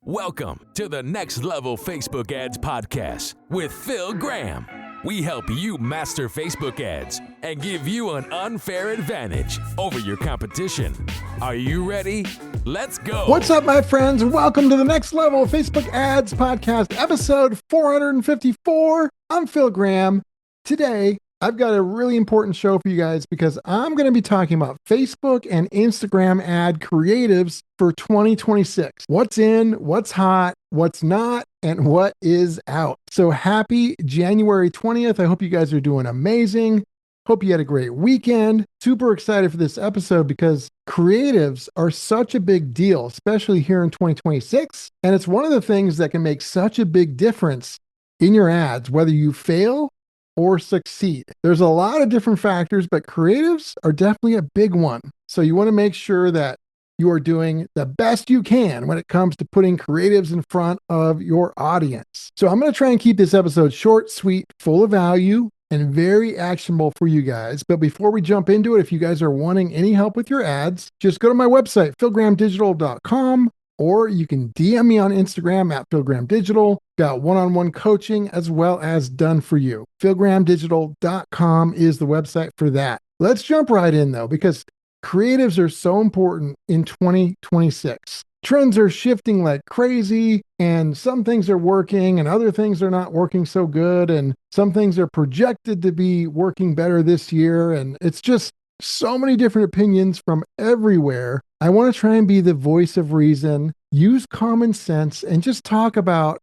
Welcome to the Next Level Facebook Ads Podcast with Phil Graham. We help you master Facebook ads and give you an unfair advantage over your competition. Are you ready? Let's go. What's up, my friends? Welcome to the Next Level Facebook Ads Podcast, episode 454. I'm Phil Graham. Today, I've got a really important show for you guys because I'm going to be talking about Facebook and Instagram ad creatives for 2026. What's in, what's hot, what's not, and what is out. So happy January 20th. I hope you guys are doing amazing. Hope you had a great weekend. Super excited for this episode because creatives are such a big deal, especially here in 2026. And it's one of the things that can make such a big difference in your ads, whether you fail or succeed. There's a lot of different factors, but creatives are definitely a big one. So you want to make sure that you are doing the best you can when it comes to putting creatives in front of your audience. So I'm going to try and keep this episode short, sweet, full of value, and very actionable for you guys. But before we jump into it, if you guys are wanting any help with your ads, just go to my website, philgrahamdigital.com, or you can DM me on Instagram at philgrahamdigital. Got one-on-one coaching as well as done for you. philgrahamdigital.com is the website for that. Let's jump right in though, because creatives are so important in 2026. Trends are shifting like crazy, and some things are working and other things are not working so good, and some things are projected to be working better this year, and it's just so many different opinions from everywhere. I want to try and be the voice of reason, use common sense, and just talk about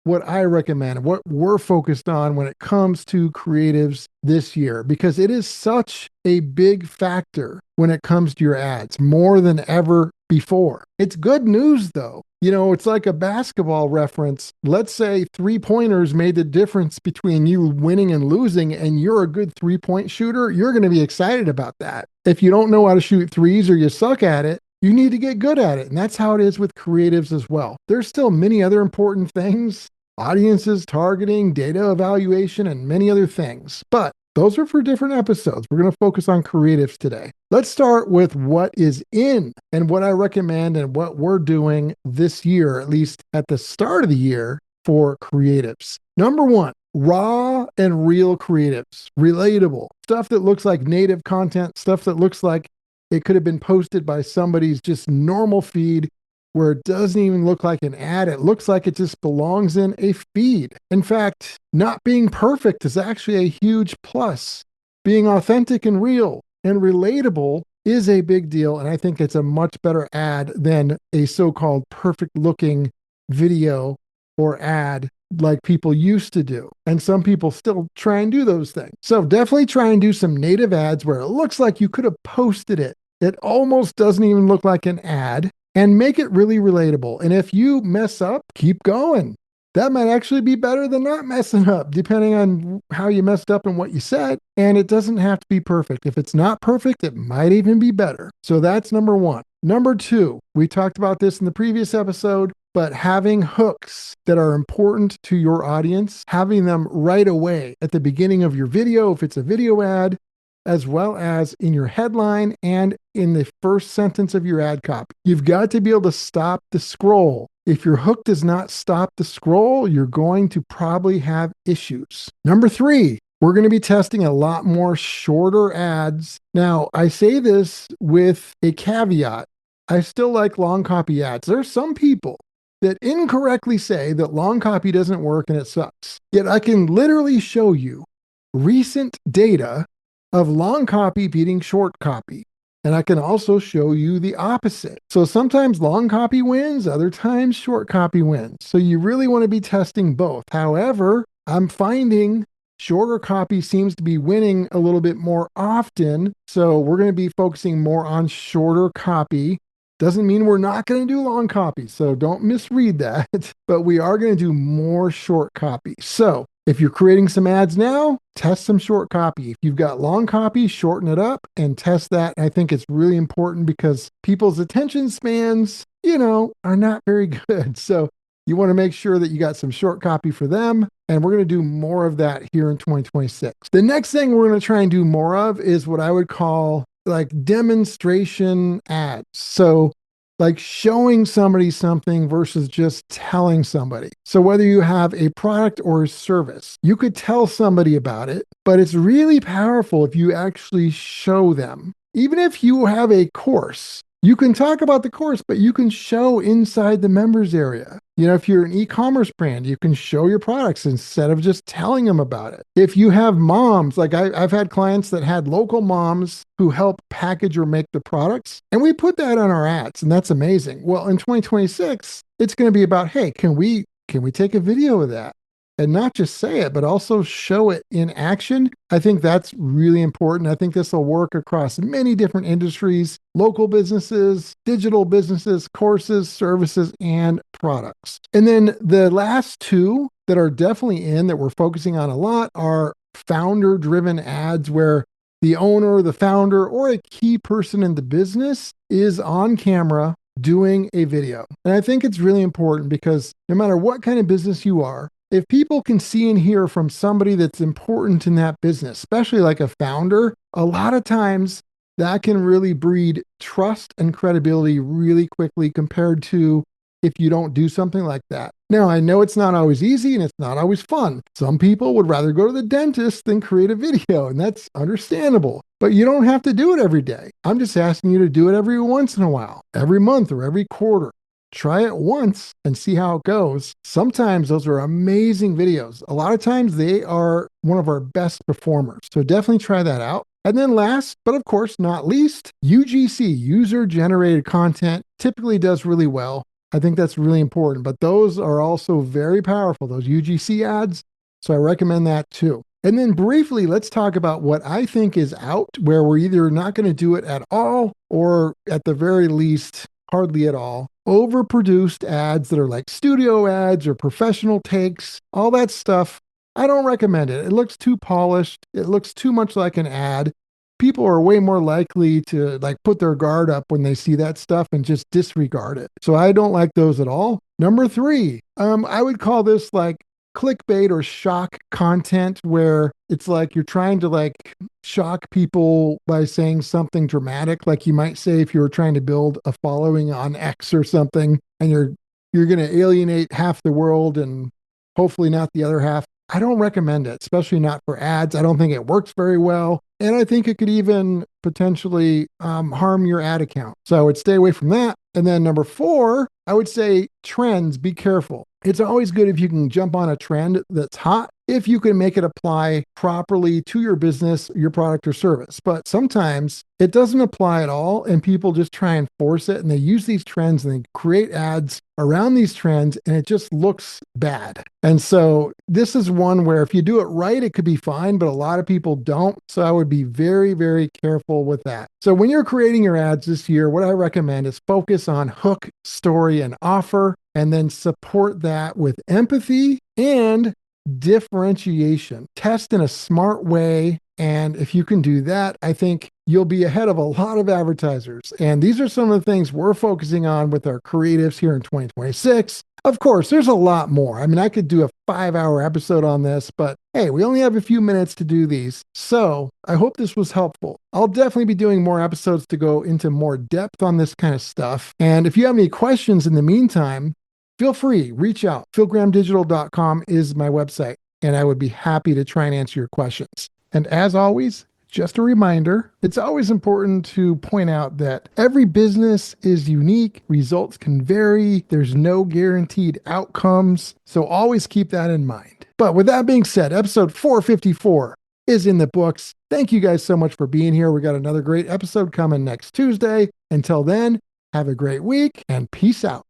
what I recommend, what we're focused on when it comes to creatives this year, because it is such a big factor when it comes to your ads, more than ever before. It's good news though. You know, it's like a basketball reference. Let's say 3-pointers made the difference between you winning and losing, and you're a good 3-point shooter. You're going to be excited about that. If you don't know how to shoot threes or you suck at it, you need to get good at it. And that's how it is with creatives as well. There's still many other important things, audiences, targeting, data evaluation, and many other things. But those are for different episodes. We're going to focus on creatives today. Let's start with what is in and what I recommend and what we're doing this year, at least at the start of the year for creatives. Number one, raw and real creatives, relatable stuff that looks like native content, stuff that looks like it could have been posted by somebody's just normal feed, where it doesn't even look like an ad. It looks like it just belongs in a feed. In fact, not being perfect is actually a huge plus. Being authentic and real and relatable is a big deal. And I think it's a much better ad than a so-called perfect looking video or ad like people used to do. And some people still try and do those things. So definitely try and do some native ads where it looks like you could have posted it. It almost doesn't even look like an ad. And make it really relatable. And if you mess up, keep going. That might actually be better than not messing up, depending on how you messed up and what you said. And it doesn't have to be perfect. If it's not perfect, it might even be better. So that's number one. Number two, we talked about this in the previous episode, but having hooks that are important to your audience, having them right away at the beginning of your video, if it's a video ad, as well as in your headline and in the first sentence of your ad copy. You've got to be able to stop the scroll. If your hook does not stop the scroll, you're going to probably have issues. Number three, we're going to be testing a lot more shorter ads. Now, I say this with a caveat. I still like long copy ads. There are some people that incorrectly say that long copy doesn't work and it sucks. Yet I can literally show you recent data of long copy beating short copy. And I can also show you the opposite. So sometimes long copy wins, other times short copy wins. So you really want to be testing both. However, I'm finding shorter copy seems to be winning a little bit more often. So we're going to be focusing more on shorter copy. Doesn't mean we're not going to do long copy. So don't misread that. But we are going to do more short copy. So if you're creating some ads now, test some short copy. If you've got long copy, shorten it up and test that. I think it's really important because people's attention spans, are not very good. So you want to make sure that you got some short copy for them. And we're going to do more of that here in 2026. The next thing we're going to try and do more of is what I would call like demonstration ads. So like showing somebody something versus just telling somebody. So whether you have a product or a service, you could tell somebody about it, but it's really powerful if you actually show them. Even if you have a course, you can talk about the course, but you can show inside the members area. If you're an e-commerce brand, you can show your products instead of just telling them about it. If you have moms, like I've had clients that had local moms who help package or make the products, and we put that on our ads, and that's amazing. Well, in 2026, it's going to be about, hey, can we take a video of that? And not just say it, but also show it in action. I think that's really important. I think this will work across many different industries, local businesses, digital businesses, courses, services, and products. And then the last two that are definitely that we're focusing on a lot are founder-driven ads where the owner, the founder, or a key person in the business is on camera doing a video. And I think it's really important because no matter what kind of business you are, if people can see and hear from somebody that's important in that business, especially like a founder, a lot of times that can really breed trust and credibility really quickly compared to if you don't do something like that. Now, I know it's not always easy and it's not always fun. Some people would rather go to the dentist than create a video, and that's understandable. But you don't have to do it every day. I'm just asking you to do it every once in a while, every month or every quarter. Try it once and see how it goes. Sometimes those are amazing videos. A lot of times they are one of our best performers. So definitely try that out. And then last, but of course not least, UGC, user-generated content, typically does really well. I think that's really important, but those are also very powerful, those UGC ads. So I recommend that too. And then briefly, let's talk about what I think is out, where we're either not going to do it at all or at the very least, hardly at all. Overproduced ads that are like studio ads or professional takes, all that stuff. I don't recommend it. It looks too polished. It looks too much like an ad. People are way more likely to like put their guard up when they see that stuff and just disregard it. So I don't like those at all. Number 3, I would call this like clickbait or shock content where it's like you're trying to like shock people by saying something dramatic, like you might say if you were trying to build a following on X or something, and you're going to alienate half the world and hopefully not the other half. I don't recommend it, especially not for ads. I don't think it works very well. And I think it could even potentially harm your ad account. So I would stay away from that. And then number 4, I would say trends, be careful. It's always good if you can jump on a trend that's hot, if you can make it apply properly to your business, your product or service. But sometimes it doesn't apply at all, and people just try and force it, and they use these trends and they create ads around these trends, and it just looks bad. And so this is one where if you do it right, it could be fine, but a lot of people don't. So I would be very, very careful with that. So when you're creating your ads this year, what I recommend is focus on hook, story, and offer, and then support that with empathy and differentiation. Test in a smart way. And if you can do that, I think you'll be ahead of a lot of advertisers. And these are some of the things we're focusing on with our creatives here in 2026. Of course, there's a lot more. I mean, I could do a 5-hour episode on this, but hey, we only have a few minutes to do these. So I hope this was helpful. I'll definitely be doing more episodes to go into more depth on this kind of stuff. And if you have any questions in the meantime, feel free, reach out. philgrahamdigital.com is my website, and I would be happy to try and answer your questions. And as always, just a reminder, it's always important to point out that every business is unique. Results can vary. There's no guaranteed outcomes. So always keep that in mind. But with that being said, episode 454 is in the books. Thank you guys so much for being here. We got another great episode coming next Tuesday. Until then, have a great week and peace out.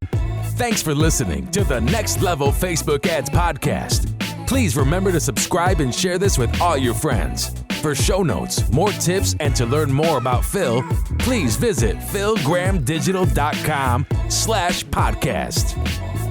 Thanks for listening to the Next Level Facebook Ads Podcast. Please remember to subscribe and share this with all your friends. For show notes, more tips, and to learn more about Phil, please visit philgrahamdigital.com/podcast.